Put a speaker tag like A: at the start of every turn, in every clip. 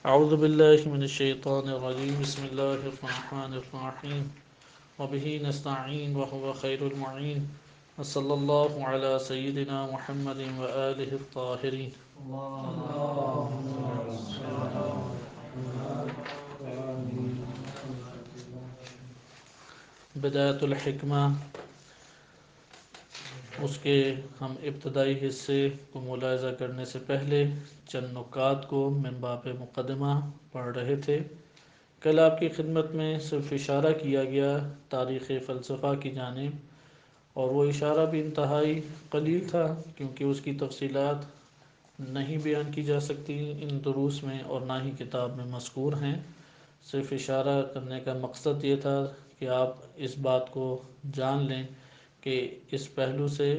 A: اعوذ باللہ من الشیطان الرجیم بسم اللہ الرحمن الرحیم وبہ نستعین وهو خیر المعین وصلی اللہ علی سیدنا محمد وآلہ الطاہرین. بدایت الحکمہ، اس کے ہم ابتدائی حصے کو ملاحظہ کرنے سے پہلے چند نکات کو من باب مقدمہ پڑھ رہے تھے. کل آپ کی خدمت میں صرف اشارہ کیا گیا تاریخ فلسفہ کی جانب، اور وہ اشارہ بھی انتہائی قلیل تھا کیونکہ اس کی تفصیلات نہیں بیان کی جا سکتی ان دروس میں اور نہ ہی کتاب میں مذکور ہیں. صرف اشارہ کرنے کا مقصد یہ تھا کہ آپ اس بات کو جان لیں کہ اس پہلو سے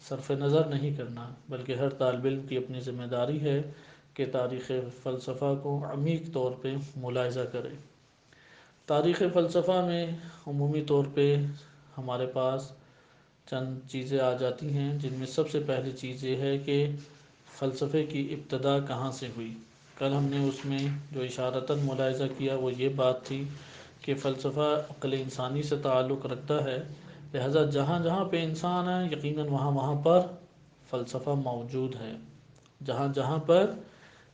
A: صرف نظر نہیں کرنا، بلکہ ہر طالب علم کی اپنی ذمہ داری ہے کہ تاریخ فلسفہ کو عمیق طور پہ ملاحظہ کرے. تاریخ فلسفہ میں عمومی طور پہ ہمارے پاس چند چیزیں آ جاتی ہیں، جن میں سب سے پہلی چیز یہ ہے کہ فلسفے کی ابتدا کہاں سے ہوئی. کل ہم نے اس میں جو اشارتاً ملاحظہ کیا وہ یہ بات تھی کہ فلسفہ عقل انسانی سے تعلق رکھتا ہے، لہذا جہاں جہاں پہ انسان ہے یقیناً وہاں وہاں پر فلسفہ موجود ہے. جہاں جہاں پر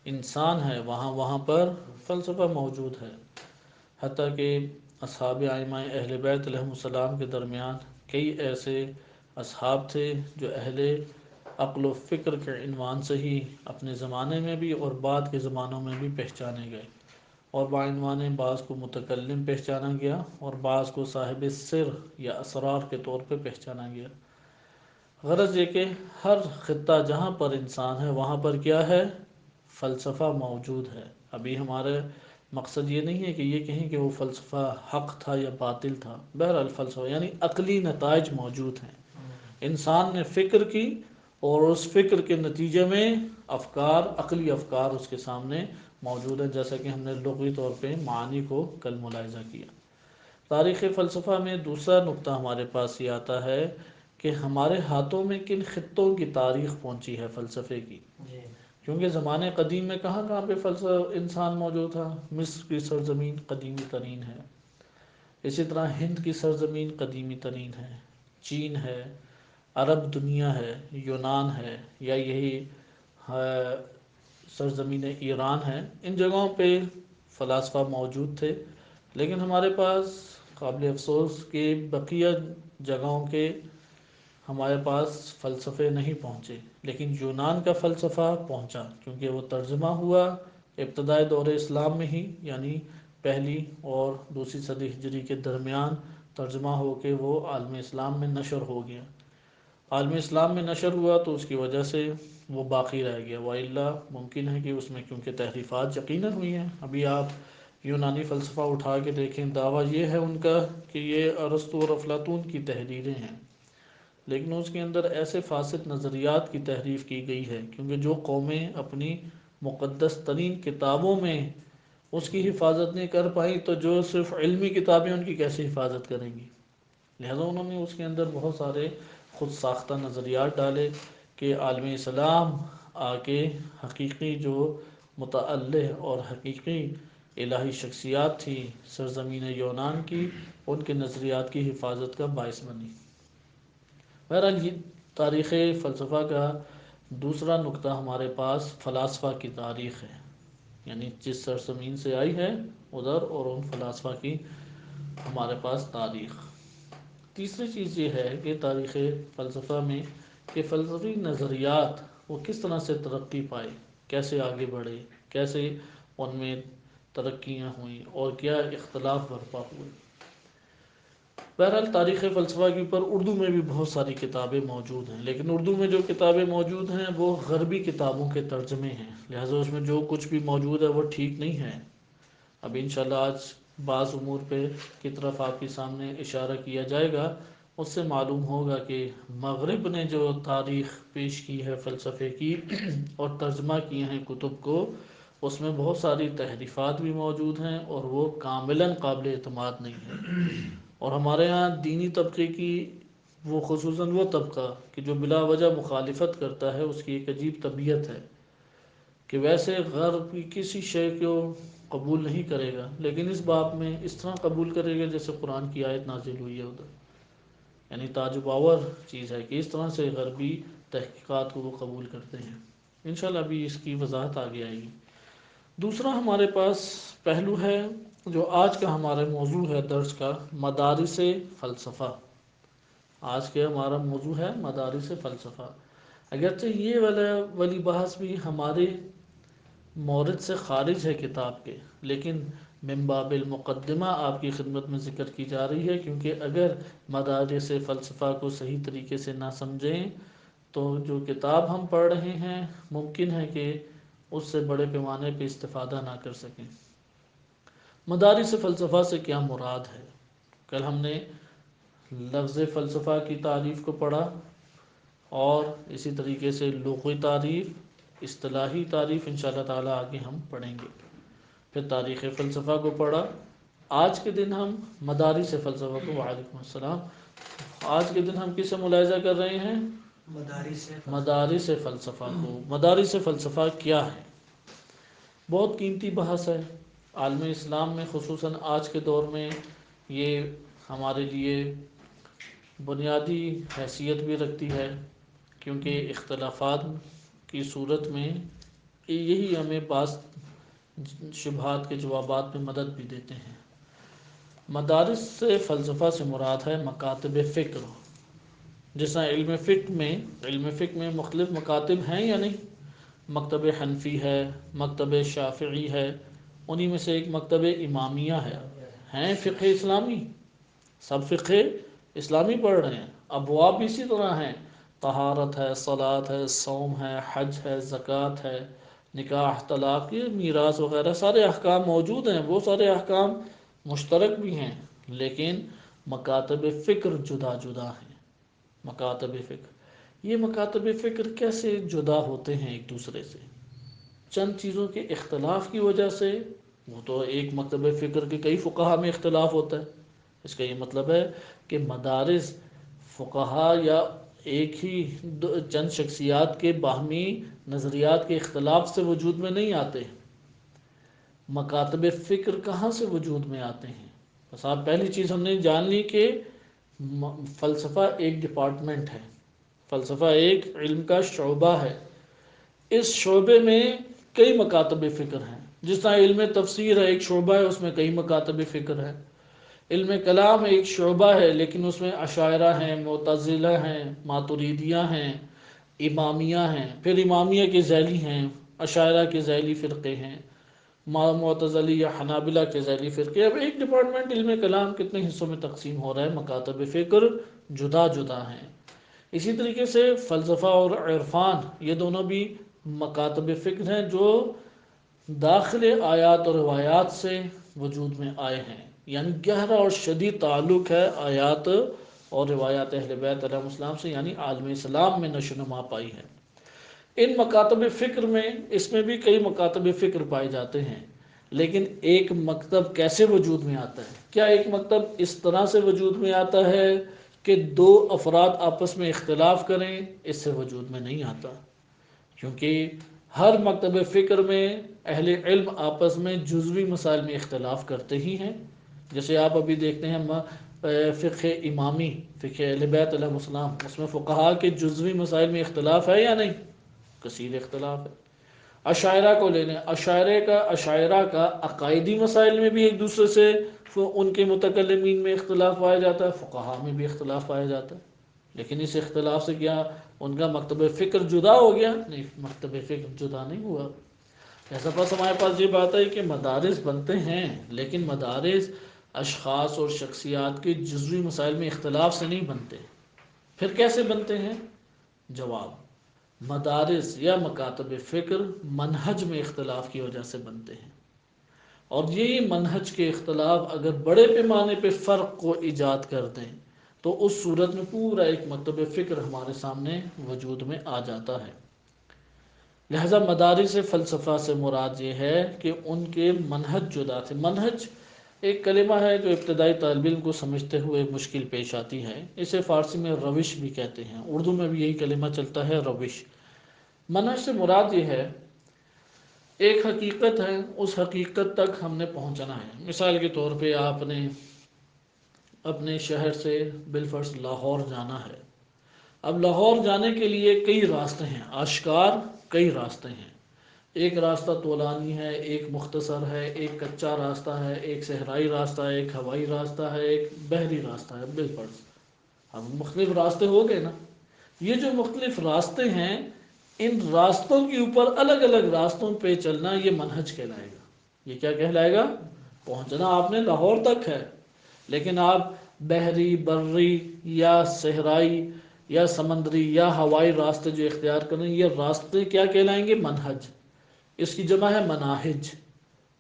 A: انسان ہے وہاں وہاں پر فلسفہ موجود ہے. حتیٰ کہ اصحاب ائمہ اہل بیت علیہم السلام کے درمیان کئی ایسے اصحاب تھے جو اہل عقل و فکر کے عنوان سے ہی اپنے زمانے میں بھی اور بعد کے زمانوں میں بھی پہچانے گئے، اور بعنوان بعض کو متکلم پہچانا گیا اور بعض کو صاحب سر یا اسرار کے طور پہ پہچانا گیا. غرض یہ کہ ہر خطہ جہاں پر انسان ہے وہاں پر کیا ہے؟ فلسفہ موجود ہے. ابھی ہمارے مقصد یہ نہیں ہے کہ یہ کہیں کہ وہ فلسفہ حق تھا یا باطل تھا. بہرحال فلسفہ یعنی عقلی نتائج موجود ہیں، انسان نے فکر کی اور اس فکر کے نتیجے میں افکار، عقلی افکار اس کے سامنے موجود ہیں، جیسا کہ ہم نے لغوی طور پہ معانی کو کل ملاحظہ کیا. تاریخ فلسفہ میں دوسرا نقطہ ہمارے پاس یہ آتا ہے کہ ہمارے ہاتھوں میں کن خطوں کی تاریخ پہنچی ہے فلسفے کی. کیونکہ زمانے قدیم میں کہاں کہاں پہ انسان موجود تھا. مصر کی سرزمین قدیمی ترین ہے، اسی طرح ہند کی سرزمین قدیمی ترین ہے، چین ہے، عرب دنیا ہے، یونان ہے، یا یہی سرزمین ایران ہے. ان جگہوں پہ فلاسفہ موجود تھے، لیکن ہمارے پاس قابل افسوس کہ بقیہ جگہوں کے ہمارے پاس فلسفے نہیں پہنچے. لیکن یونان کا فلسفہ پہنچا کیونکہ وہ ترجمہ ہوا ابتدائی دور اسلام میں ہی، یعنی پہلی اور دوسری صدی ہجری کے درمیان ترجمہ ہو کے وہ عالم اسلام میں نشر ہو گیا. عالم اسلام میں نشر ہوا تو اس کی وجہ سے وہ باقی رہ گیا، والا ممکن ہے کہ اس میں کیونکہ تحریفات یقیناً ہوئی ہیں. ابھی آپ یونانی فلسفہ اٹھا کے دیکھیں، دعویٰ یہ ہے ان کا کہ یہ ارسطو اور افلاطون کی تحریریں ہیں، لیکن اس کے اندر ایسے فاسد نظریات کی تحریف کی گئی ہے. کیونکہ جو قومیں اپنی مقدس ترین کتابوں میں اس کی حفاظت نہیں کر پائیں تو جو صرف علمی کتابیں ان کی کیسے حفاظت کریں گی. لہذا انہوں نے اس کے اندر بہت سارے خود ساختہ نظریات ڈالے کہ عالم اسلام آ کے حقیقی جو متعلق اور حقیقی الہی شخصیات تھی سرزمین یونان کی، ان کے نظریات کی حفاظت کا باعث بنی. بہرحال یہ تاریخ فلسفہ کا دوسرا نقطہ ہمارے پاس فلاسفہ کی تاریخ ہے، یعنی جس سرزمین سے آئی ہے ادھر، اور ان فلاسفہ کی ہمارے پاس تاریخ. تیسری چیز یہ ہے کہ تاریخ فلسفہ میں کہ فلسفی نظریات وہ کس طرح سے ترقی پائے، کیسے آگے بڑھے، کیسے ان میں ترقیاں ہوئیں اور کیا اختلاف برپا ہوئے. بہرحال تاریخ فلسفہ کے اوپر اردو میں بھی بہت ساری کتابیں موجود ہیں، لیکن اردو میں جو کتابیں موجود ہیں وہ غربی کتابوں کے ترجمے ہیں، لہذا اس میں جو کچھ بھی موجود ہے وہ ٹھیک نہیں ہے. اب انشاءاللہ آج بعض امور پہ کی طرف آپ کے سامنے اشارہ کیا جائے گا، اس سے معلوم ہوگا کہ مغرب نے جو تاریخ پیش کی ہے فلسفے کی اور ترجمہ کیے ہیں کتب کو، اس میں بہت ساری تحریفات بھی موجود ہیں اور وہ کاملاً قابل اعتماد نہیں ہے. اور ہمارے ہاں دینی طبقے کی وہ خصوصاً وہ طبقہ کہ جو بلا وجہ مخالفت کرتا ہے، اس کی ایک عجیب طبیعت ہے کہ ویسے غرب کی کسی شے کو قبول نہیں کرے گا، لیکن اس باب میں اس طرح قبول کرے گا جیسے قرآن کی آیت نازل ہوئی ہے ادھر. یعنی تعجب آور چیز ہے کہ اس طرح سے غربی تحقیقات کو وہ قبول کرتے ہیں. انشاءاللہ ابھی اس کی وضاحت آگے آئے گی. دوسرا ہمارے پاس پہلو ہے جو آج کا ہمارا موضوع ہے درس کا، مدارس فلسفہ. آج کے ہمارا موضوع ہے مدارس فلسفہ. اگرچہ یہ والی بحث بھی ہمارے مورد سے خارج ہے کتاب کے، لیکن من باب المقدمہ آپ کی خدمت میں ذکر کی جا رہی ہے، کیونکہ اگر مدارس فلسفہ کو صحیح طریقے سے نہ سمجھیں تو جو کتاب ہم پڑھ رہے ہیں ممکن ہے کہ اس سے بڑے پیمانے پہ استفادہ نہ کر سکیں. مدارس فلسفہ سے کیا مراد ہے؟ کل ہم نے لفظ فلسفہ کی تعریف کو پڑھا، اور اسی طریقے سے لغوی تعریف، اصطلاحی تعریف انشاءاللہ تعالی آگے ہم پڑھیں گے. پھر تاریخ فلسفہ کو پڑھا. آج کے دن ہم مدارس فلسفہ کو، وعلیکم السلام، آج کے دن ہم کس سے ملاحظہ کر رہے ہیں؟ مدارس فلسفہ کو. مدارس فلسفہ کیا ہے؟ بہت قیمتی بحث ہے عالم اسلام میں، خصوصاً آج کے دور میں یہ ہمارے لیے بنیادی حیثیت بھی رکھتی ہے، کیونکہ اختلافات کی صورت میں یہی ہمیں بعض شبہات کے جوابات میں مدد بھی دیتے ہیں. مدارس سے فلسفہ سے مراد ہے مکاتب فکر. جس طرح علم فقہ میں مختلف مکاتب ہیں یا نہیں؟ مکتب حنفی ہے، مکتب شافعی ہے، انہی میں سے ایک مکتب امامیہ ہے. ہیں فقہ اسلامی، سب فقہ اسلامی پڑھ رہے ہیں. ابواب بھی اسی طرح ہیں، طہارت ہے، صلاۃ ہے، صوم ہے، حج ہے، زکوٰۃ ہے، نکاح، طلاق، یہ میراث وغیرہ سارے احکام موجود ہیں. وہ سارے احکام مشترک بھی ہیں، لیکن مکاتب فکر جدا جدا ہیں. مکاتب فکر، یہ مکاتب فکر کیسے جدا ہوتے ہیں ایک دوسرے سے؟ چند چیزوں کے اختلاف کی وجہ سے. وہ تو ایک مکتب فکر کے کئی فقہا میں اختلاف ہوتا ہے. اس کا یہ مطلب ہے کہ مدارس فقہا یا ایک ہی چند شخصیات کے باہمی نظریات کے اختلاف سے وجود میں نہیں آتے. مکاتب فکر کہاں سے وجود میں آتے ہیں؟ بس آپ پہلی چیز ہم نے جان لی کہ فلسفہ ایک ڈپارٹمنٹ ہے، فلسفہ ایک علم کا شعبہ ہے. اس شعبے میں کئی مکاتب فکر ہیں. جس طرح علم تفسیر ہے، ایک شعبہ ہے، اس میں کئی مکاتب فکر ہیں. علم کلام ایک شعبہ ہے، لیکن اس میں اشاعرہ ہیں، معتزلہ ہیں، ماتریدیہ ہیں، امامیہ ہیں. پھر امامیہ کے ذیلی ہیں، اشاعرہ کے ذیلی فرقے ہیں، معتزلی یا حنابلہ کے ذیلی فرقے. اب ایک ڈپارٹمنٹ علم کلام کتنے حصوں میں تقسیم ہو رہا ہے؟ مکاتب فکر جدا جدا ہیں. اسی طریقے سے فلسفہ اور عرفان، یہ دونوں بھی مکاتب فکر ہیں جو داخل آیات اور روایات سے وجود میں آئے ہیں. یعنی گہرا اور شدید تعلق ہے آیات اور روایات اہل بیت علیہ السلام سے، یعنی عالم اسلام میں نشو و نما پائی ہے. ان مکاتب فکر میں، اس میں بھی کئی مکاتب فکر پائے جاتے ہیں، لیکن ایک مکتب کیسے وجود میں آتا ہے؟ کیا ایک مکتب اس طرح سے وجود میں آتا ہے کہ دو افراد آپس میں اختلاف کریں؟ اس سے وجود میں نہیں آتا، کیونکہ ہر مکتب فکر میں اہل علم آپس میں جزوی مسائل میں اختلاف کرتے ہی ہیں. جیسے آپ ابھی دیکھتے ہیں فقہ امامی، فقہ اہل بیت علیہ السلام، اس میں فقہا کے جزوی مسائل میں اختلاف ہے یا نہیں؟ کثیر اختلاف ہے. اشاعرہ کو لے لیں، اشاعرہ کا عقائدی مسائل میں بھی ایک دوسرے سے ان کے متکلمین میں اختلاف پایا جاتا ہے، فقہا میں بھی اختلاف پایا جاتا ہے. لیکن اس اختلاف سے کیا ان کا مکتب فکر جدا ہو گیا؟ نہیں، مکتب فکر جدا نہیں ہوا. ایسا پس ہمارے پاس یہ بات ہے کہ مدارس بنتے ہیں، لیکن مدارس اشخاص اور شخصیات کے جزوی مسائل میں اختلاف سے نہیں بنتے. پھر کیسے بنتے ہیں؟ جواب: مدارس یا مکاتب فکر منہج میں اختلاف کی وجہ سے بنتے ہیں، اور یہی منہج کے اختلاف اگر بڑے پیمانے پہ فرق کو ایجاد کر دیں تو اس صورت میں پورا ایک مکتب فکر ہمارے سامنے وجود میں آ جاتا ہے. لہذا مدارس فلسفہ سے مراد یہ ہے کہ ان کے منہج جدا تھے. منہج ایک کلمہ ہے جو ابتدائی طالب علم کو سمجھتے ہوئے مشکل پیش آتی ہے. اسے فارسی میں روش بھی کہتے ہیں، اردو میں بھی یہی کلمہ چلتا ہے، روش. منہج سے مراد یہ ہے ایک حقیقت ہے، اس حقیقت تک ہم نے پہنچنا ہے۔ مثال کے طور پہ آپ نے اپنے شہر سے بالفرض لاہور جانا ہے۔ اب لاہور جانے کے لیے کئی راستے ہیں، آشکار کئی راستے ہیں۔ ایک راستہ طولانی ہے، ایک مختصر ہے، ایک کچا راستہ ہے، ایک صحرائی راستہ ہے، ایک ہوائی راستہ ہے، ایک بحری راستہ ہے بالفرض۔ اب مختلف راستے ہو گئے نا۔ یہ جو مختلف راستے ہیں، ان راستوں کے اوپر الگ الگ راستوں پہ چلنا یہ منہج کہلائے گا۔ یہ کیا کہلائے گا؟ پہنچنا آپ نے لاہور تک ہے، لیکن آپ بحری، بری یا صحرائی یا سمندری یا ہوائی راستے جو اختیار کریں، یہ راستے کیا کہلائیں گے؟ منہج۔ اس کی جمع ہے مناہج۔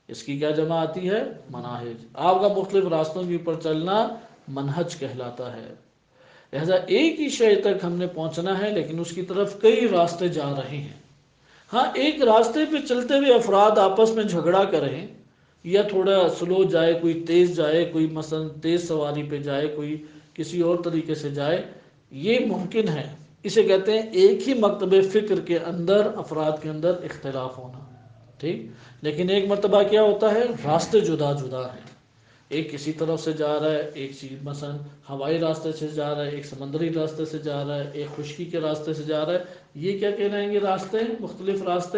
A: اس کی کیا جمع آتی ہے؟ مناہج۔ آپ کا مختلف راستوں کے اوپر چلنا منہج کہلاتا ہے۔ لہذا ایک ہی شے تک ہم نے پہنچنا ہے، لیکن اس کی طرف کئی راستے جا رہے ہیں۔ ہاں، ایک راستے پہ چلتے ہوئے افراد آپس میں جھگڑا کریں، یا تھوڑا سلو جائے، کوئی تیز جائے، کوئی مثلا تیز سواری پہ جائے، کوئی کسی اور طریقے سے جائے، یہ ممکن ہے۔ اسے کہتے ہیں ایک ہی مکتب فکر کے اندر افراد کے اندر اختلاف ہونا، ٹھیک۔ لیکن ایک مرتبہ کیا ہوتا ہے؟ راستے جدا جدا ہیں۔ ایک کسی طرف سے جا رہا ہے، ایک چیز مثلا ہوائی راستے سے جا رہا ہے، ایک سمندری راستے سے جا رہا ہے، ایک خشکی کے راستے سے جا رہا ہے۔ یہ کیا کہلائیں گے راستے؟ مختلف راستے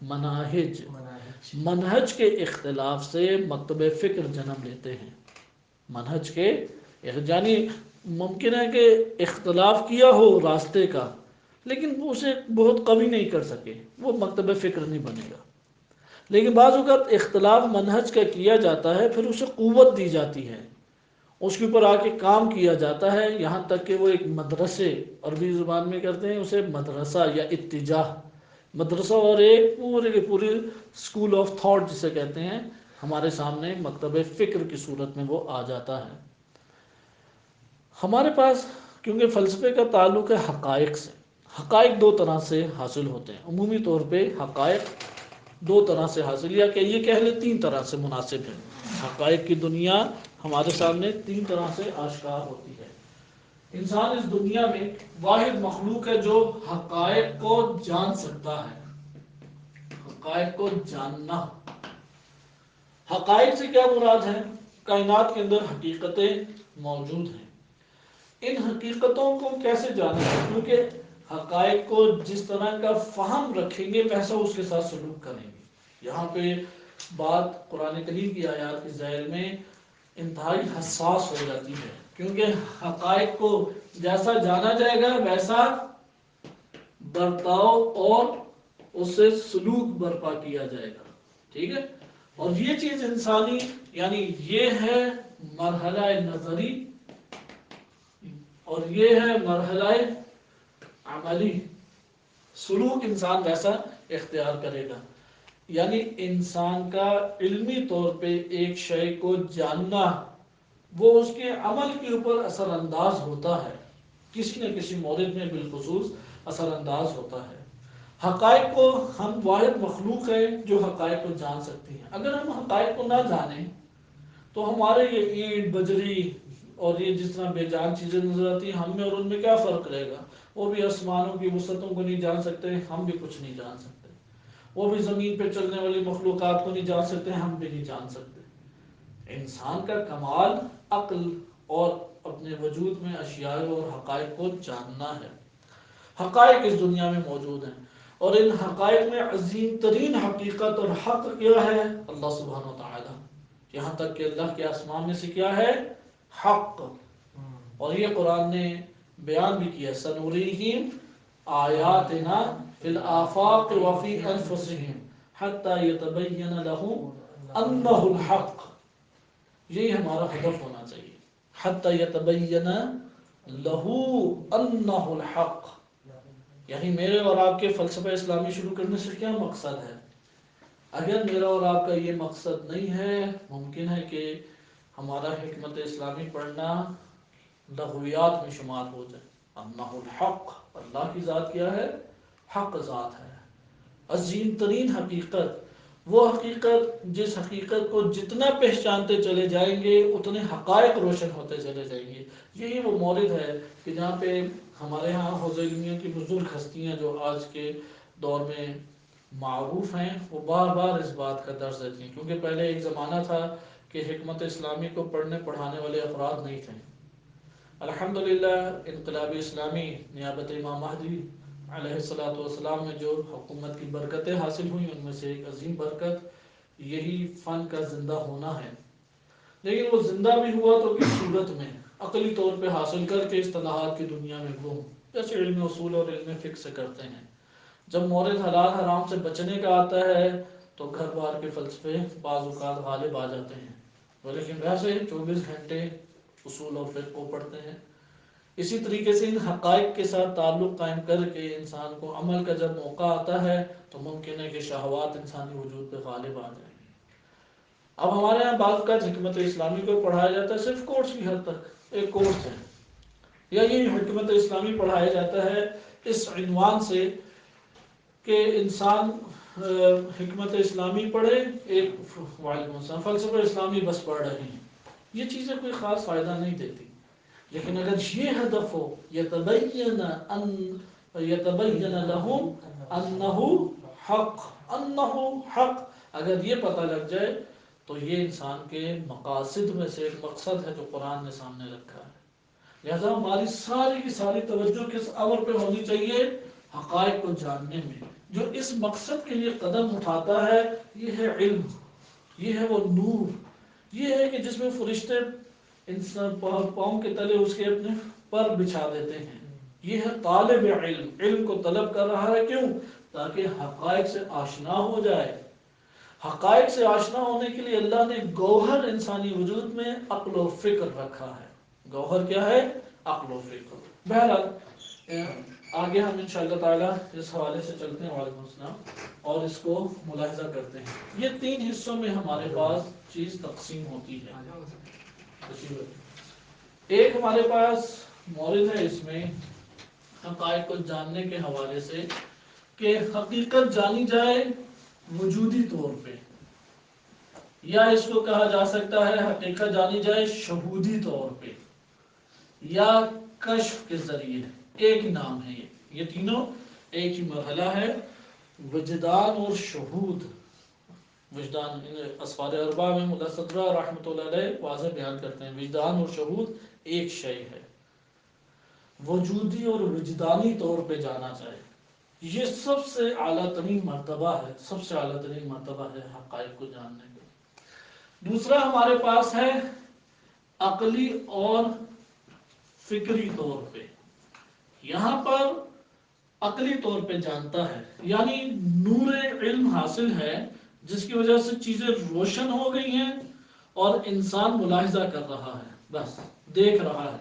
A: مناہج۔ منہج کے اختلاف سے مکتب فکر جنم لیتے ہیں۔ منہج کے یعنی ممکن ہے کہ اختلاف کیا ہو راستے کا، لیکن وہ اسے بہت قوی نہیں کر سکے، وہ مکتب فکر نہیں بنے گا۔ لیکن بعض اوقات اختلاف منہج کا کیا جاتا ہے، پھر اسے قوت دی جاتی ہے، اس کے اوپر آ کے کام کیا جاتا ہے، یہاں تک کہ وہ ایک مدرسے، عربی زبان میں کرتے ہیں اسے مدرسہ یا اتجاہ، مدرسہ، اور ایک پورے کے پورے اسکول آف تھاٹ جسے کہتے ہیں، ہمارے سامنے مکتب فکر کی صورت میں وہ آ جاتا ہے۔ ہمارے پاس کیونکہ فلسفے کا تعلق ہے حقائق سے، حقائق دو طرح سے حاصل ہوتے ہیں۔ عمومی طور پہ حقائق دو طرح سے حاصل، یا کہ یہ کہہ لیں تین طرح سے مناسب ہے۔ حقائق کی دنیا ہمارے سامنے تین طرح سے آشکار ہوتی ہے۔ انسان اس دنیا میں واحد مخلوق ہے جو حقائق کو جان سکتا ہے۔ حقائق کو جاننا، حقائق سے کیا مراد ہے؟ کائنات کے اندر حقیقتیں موجود ہیں۔ ان حقیقتوں کو کیسے جانیں گے؟ کیونکہ حقائق کو جس طرح کا فہم رکھیں گے ویسا اس کے ساتھ سلوک کریں گے۔ یہاں پہ بات قرآن کریم کی آیات کے ذیل میں انتہائی حساس ہو جاتی ہے، کیونکہ حقائق کو جیسا جانا جائے گا ویسا برتاؤ اور اس سے سلوک برپا کیا جائے گا، ٹھیک ہے۔ اور یہ چیز انسانی، یعنی یہ ہے مرحلہ نظری اور یہ ہے مرحلہ عملی۔ سلوک انسان ویسا اختیار کرے گا، یعنی انسان کا علمی طور پہ ایک شے کو جاننا وہ اس کے عمل کے اوپر اثر انداز ہوتا ہے، کسی نہ کسی مورد میں بالخصوص اثر انداز ہوتا ہے۔ حقائق کو ہم واحد مخلوق ہے جو حقائق کو جان سکتی ہیں۔ اگر ہم حقائق کو نہ جانیں تو ہمارے یہ اینٹ بجری اور یہ جس طرح بے جان چیزیں نظر آتی ہیں، ہم میں اور ان میں کیا فرق رہے گا؟ وہ بھی آسمانوں کی وسعتوں کو نہیں جان سکتے، ہم بھی کچھ نہیں جان سکتے۔ وہ بھی زمین پہ چلنے والی مخلوقات کو نہیں جان سکتے، ہم بھی نہیں جان سکتے۔ انسان کا کمال عقل اور اپنے وجود میں اشیاء اور حقائق کو جاننا ہے۔ حقائق اس دنیا میں موجود ہیں، اور ان حقائق میں عظیم ترین حقیقت اور حق کیا ہے؟ اللہ سبحانہ و تعالی۔ یہاں تک کہ اللہ کے اسماء میں سے کیا ہے؟ حق۔ اور یہ قرآن نے بیان بھی کیا، سنوریہم آیاتنا فی الآفاق وفی انفسہم حتی یتبین لہم انہ الحق۔ یہی ہمارا ہدف ہونا چاہیے، حتی یتبین لہو انہ الحق۔ یعنی میرے اور آپ کے فلسفہ اسلامی شروع کرنے سے کیا مقصد ہے؟ اگر میرا اور آپ کا یہ مقصد نہیں ہے، ممکن ہے کہ ہمارا حکمت اسلامی پڑھنا لغویات میں شمار ہو جائے۔ انہ الحق، اللہ کی ذات کیا ہے؟ حق ذات ہے، عظیم ترین حقیقت، وہ حقیقت جس حقیقت کو جتنا پہچانتے چلے جائیں گے اتنے حقائق روشن ہوتے چلے جائیں گے۔ یہی وہ مورد ہے کہ جہاں پہ ہمارے ہاں حوزہ علمیہ کی بزرگ ہستیاں جو آج کے دور میں معروف ہیں، وہ بار بار اس بات کا درس دیتی ہیں، کیونکہ پہلے ایک زمانہ تھا کہ حکمت اسلامی کو پڑھنے پڑھانے والے افراد نہیں تھے۔ الحمدللہ انقلاب اسلامی نیابت امام مہدی علیہ السلام میں جو حکومت کی برکتیں حاصل ہوئیں، ان میں سے ایک عظیم برکت یہی فن کا زندہ ہونا ہے۔ لیکن وہ زندہ بھی ہوا تو کس صورت میں؟ عقلی طور پہ حاصل کر کے اصطلاحات کی دنیا میں گم، جیسے علم اصول اور علم فقہ سے کرتے ہیں۔ جب مورد حلال حرام سے بچنے کا آتا ہے تو گھر بار کے فلسفے بعض اوقات غالب آ جاتے ہیں، لیکن ویسے 24 گھنٹے اصول اور فقہ کو پڑھتے ہیں۔ اسی طریقے سے ان حقائق کے ساتھ تعلق قائم کر کے انسان کو عمل کا جب موقع آتا ہے تو ممکن ہے کہ شہوات انسانی وجود پہ غالب آ جائیں۔ اب ہمارے یہاں بعض کا حکمت اسلامی کو پڑھایا جاتا ہے صرف کورس کی حد تک، ایک کورس ہے، یا یہ حکمت اسلامی پڑھایا جاتا ہے اس عنوان سے کہ انسان حکمت اسلامی پڑھے، ایک وعلیکم السلام فلسفہ اسلامی بس پڑھ رہے ہیں، یہ چیزیں کوئی خاص فائدہ نہیں دیتی۔ لیکن اگر یہ ہدف ہو یتبین لہم انہ حق، اگر یہ پتہ لگ جائے تو یہ انسان کے مقاصد میں سے ایک مقصد ہے جو قرآن نے سامنے رکھا ہے۔ لہذا ہماری ساری کی ساری توجہ کس امر پہ ہونی چاہیے؟ حقائق کو جاننے میں۔ جو اس مقصد کے لیے قدم اٹھاتا ہے یہ ہے علم، یہ ہے وہ نور، یہ ہے کہ جس میں فرشتے انسان پاؤں کے تلے اس کے اپنے پر بچھا دیتے ہیں۔ یہ ہے طالب علم، علم کو طلب کر رہا ہے، کیوں؟ تاکہ حقائق سے آشنا ہو جائے۔ حقائق سے آشنا ہونے کے لیے اللہ نے گوہر انسانی وجود میں عقل و فکر رکھا ہے۔ گوہر کیا ہے؟ عقل و فکر۔ بہرحال آگے ہم انشاءاللہ تعالیٰ اس حوالے سے چلتے ہیں، وعلیکم السلام، اور اس کو ملاحظہ کرتے ہیں۔ یہ 3 حصوں میں ہمارے پاس چیز تقسیم ہوتی ہے۔ ایک ہمارے پاس مورد ہے اس میں حقائق کو جاننے کے حوالے سے کہ حقیقت جانی جائے وجودی طور پہ، یا اس کو کہا جا سکتا ہے حقیقت جانی جائے شہودی طور پہ، یا کشف کے ذریعے۔ ایک ہی نام ہے یہ تینوں ایک ہی مرحلہ ہے، وجدان اور شہود۔ وجدان اسفار اربع میں ملا صدرہ رحمۃ اللہ علیہ واضح بیان کرتے ہیں وجدان اور شہود ایک شے ہے، وجودی اور وجدانی طور پہ جانا چاہے۔ یہ سب سے اعلیٰ ترین مرتبہ ہے، سب سے اعلیٰ ترین مرتبہ ہے حقائق کو جاننے کا۔ دوسرا ہمارے پاس ہے عقلی اور فکری طور پہ۔ یہاں پر عقلی طور پہ جانتا ہے، یعنی نور علم حاصل ہے جس کی وجہ سے چیزیں روشن ہو گئی ہیں اور انسان ملاحظہ کر رہا ہے، بس دیکھ رہا ہے۔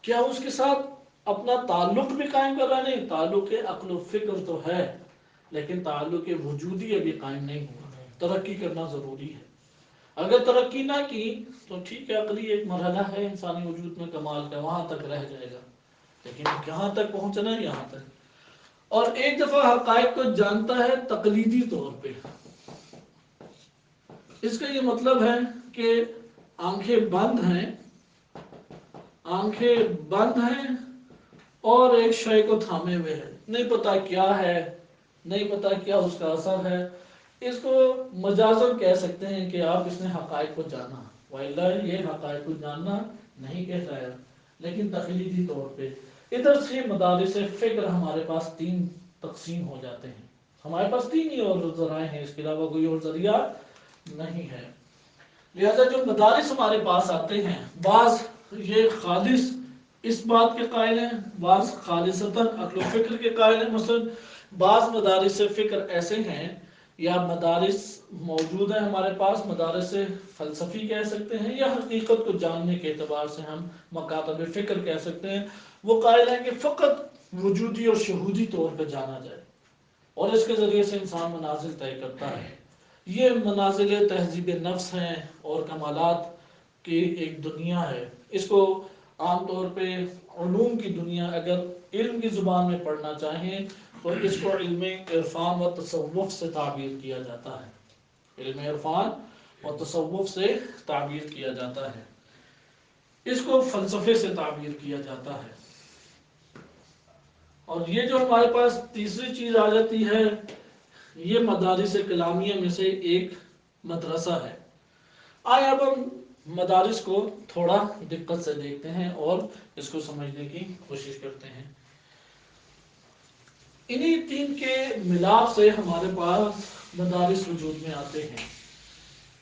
A: کیا اس کے ساتھ اپنا تعلق بھی قائم کر رہا؟ نہیں، تعلق عقل و فکر تو ہے لیکن تعلق وجودی ابھی قائم نہیں ہوا، ترقی کرنا ضروری ہے۔ اگر ترقی نہ کی تو ٹھیک ہے، عقلی ایک مرحلہ ہے انسانی وجود میں کمال کا، وہاں تک رہ جائے گا، لیکن کہاں تک پہنچنا ہے؟ یہاں تک۔ اور ایک دفعہ حقائق کو جانتا ہے تقلیدی طور پہ۔ اس کا یہ مطلب ہے کہ آنکھیں بند ہیں، آنکھیں بند ہیں اور ایک شے کو تھامے ہوئے ہیں، نہیں پتا کیا ہے، نہیں پتا کیا اس کا اثر ہے۔ اس کو مجازن کہہ سکتے ہیں کہ آپ اس نے حقائق کو جانا، وَإِلَّا یہ حقائق کو جاننا نہیں کہتا ہے، لیکن تقلیدی طور پہ۔ ادھر سے مدارس فکر ہمارے پاس 3 تقسیم ہو جاتے ہیں۔ ہمارے پاس 3 ہی اور ذرائع ہیں، اس کے علاوہ کوئی اور ذریعہ نہیں ہے۔ لہذا جو مدارس ہمارے پاس آتے ہیں، بعض یہ خالص اس بات کے قائل ہیں، بعض خالصتاً عقل و فکر کے قائل ہیں۔ مثلا بعض مدارس فکر ایسے ہیں یا مدارس موجود ہیں ہمارے پاس، مدارس فلسفی کہہ سکتے ہیں یا حقیقت کو جاننے کے اعتبار سے ہم مکاتب فکر کہہ سکتے ہیں۔ وہ قائل ہیں کہ فقط وجودی اور شہودی طور پہ جانا جائے اور اس کے ذریعے سے انسان منازل طے کرتا ہے۔ یہ منازل تہذیب نفس ہیں اور کمالات کی ایک دنیا ہے۔ اس کو عام طور پہ علوم کی دنیا اگر علم کی زبان میں پڑھنا چاہیں تو اس کو علم عرفان و تصوف سے تعبیر کیا جاتا ہے، علم عرفان و تصوف سے تعبیر کیا جاتا ہے، اس کو فلسفے سے تعبیر کیا جاتا ہے۔ اور یہ جو ہمارے پاس تیسری چیز آ جاتی ہے یہ مدارس کلامیہ میں سے ایک مدرسہ ہے۔ آئے اب ہم مدارس کو تھوڑا دقت سے دیکھتے ہیں اور اس کو سمجھنے کی کوشش کرتے ہیں۔ انہی تین کے ملاپ سے ہمارے پاس مدارس وجود میں آتے ہیں،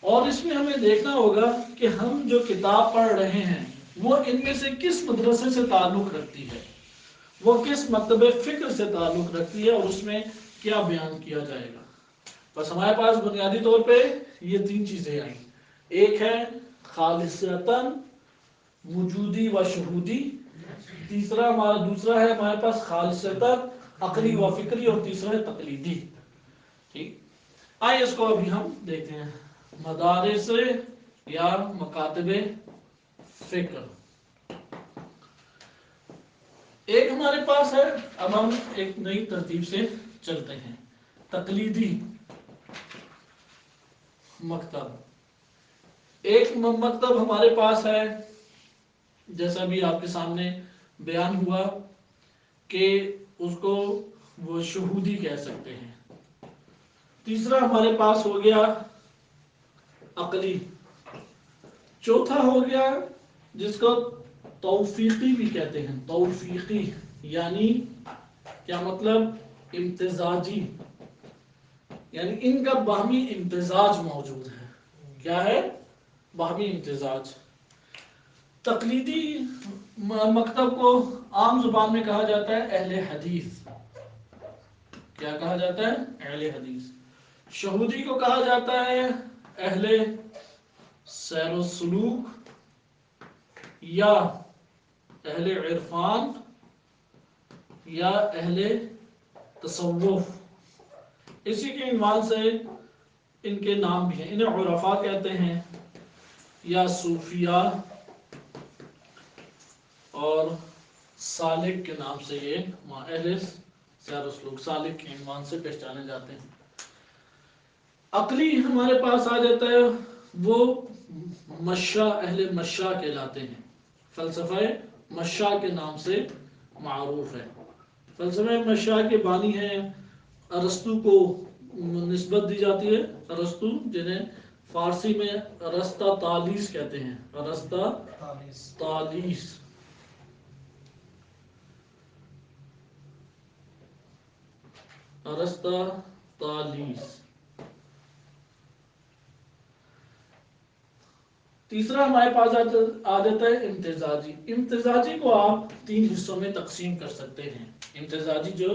A: اور اس میں ہمیں دیکھنا ہوگا کہ ہم جو کتاب پڑھ رہے ہیں وہ ان میں سے کس مدرسے سے تعلق رکھتی ہے، وہ کس مکتب فکر سے تعلق رکھتی ہے، اور اس میں کیا بیان کیا جائے گا۔ بس ہمارے پاس بنیادی طور پہ یہ تین چیزیں آئیں۔ ایک ہے خالصتاً وجودی و شہودی، دوسرا ہے ہمارے پاس خالصتاً عقلی و فکری، اور تیسرا ہے تقلیدی۔ ٹھیک، آئیے اس کو ابھی ہم دیکھتے ہیں۔ مدارس یا مکاتب فکر ایک ہمارے پاس ہے۔ اب ہم ایک نئی ترتیب سے چلتے ہیں۔ تقلیدی مکتب، ایک مکتب ہمارے پاس ہے، جیسا بھی آپ کے سامنے بیان ہوا کہ اس کو وہ شہودی کہہ سکتے ہیں۔ تیسرا ہمارے پاس ہو گیا عقلی، چوتھا ہو گیا جس کو توفیقی بھی کہتے ہیں۔ توفیقی یعنی کیا مطلب؟ امتزاجی، یعنی ان کا باہمی امتزاج موجود ہے۔ کیا ہے؟ باہمی امتزاج۔ تقلیدی مکتب کو عام زبان میں کہا جاتا ہے اہل حدیث۔ کیا کہا جاتا ہے؟ اہل حدیث۔ شہودی کو کہا جاتا ہے اہل سیر و سلوک یا اہل عرفان یا اہل تصوف، اسی کے عنوان سے ان کے نام بھی ہیں۔ انہیں عرفاء کہتے ہیں یا صوفیاء اور سالک کے نام سے یہ اہل سیر و سلوک، سالک کے عنوان سے پہچانے جاتے ہیں۔ عقلی ہمارے پاس آ جاتا ہے، وہ مشا، اہل مشا کہلاتے ہیں، فلسفہ مشا کے نام سے معروف ہے۔ فلسفہ مشا کے بانی ہیں، ارسطو کو نسبت دی جاتی ہے۔ ارسطو جنہیں فارسی میں ارسطا طالیس کہتے ہیں، ارسطا طالیس۔ ارسطا طالیس۔ تیسرا ہمارے پاس آ جاتا ہے امتزاجی۔ امتزاجی کو آپ تین حصوں میں تقسیم کر سکتے ہیں۔ امتزاجی جو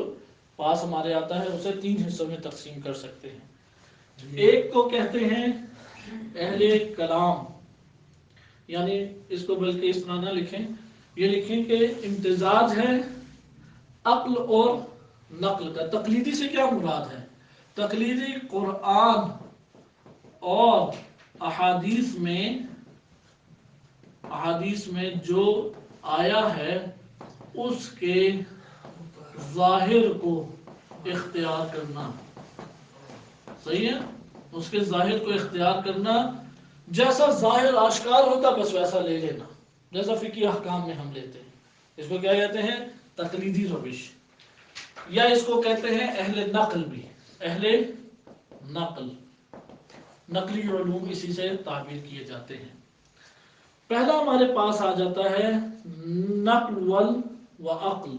A: پاس ہمارے آتا ہے اسے تین حصوں میں تقسیم کر سکتے ہیں۔ ایک کو کہتے ہیں اہل کلام، یعنی اس کو بلکہ اس طرح نہ لکھیں، یہ لکھیں کہ امتزاج ہے عقل اور نقل کا۔ تقلیدی سے کیا مراد ہے؟ تقلیدی قرآن اور احادیث میں جو آیا ہے اس کے ظاہر کو اختیار کرنا۔ صحیح ہے؟ اس کے ظاہر کو اختیار کرنا، جیسا ظاہر آشکار ہوتا بس ویسا لے لینا، جیسا فقہی احکام میں ہم لیتے ہیں۔ اس کو کیا کہتے ہیں؟ تقلیدی روش، یا اس کو کہتے ہیں اہل نقل بھی۔ اہل نقل، نقلی علوم اسی سے تعبیر کیے جاتے ہیں۔ پہلا ہمارے پاس آ جاتا ہے نقل و عقل،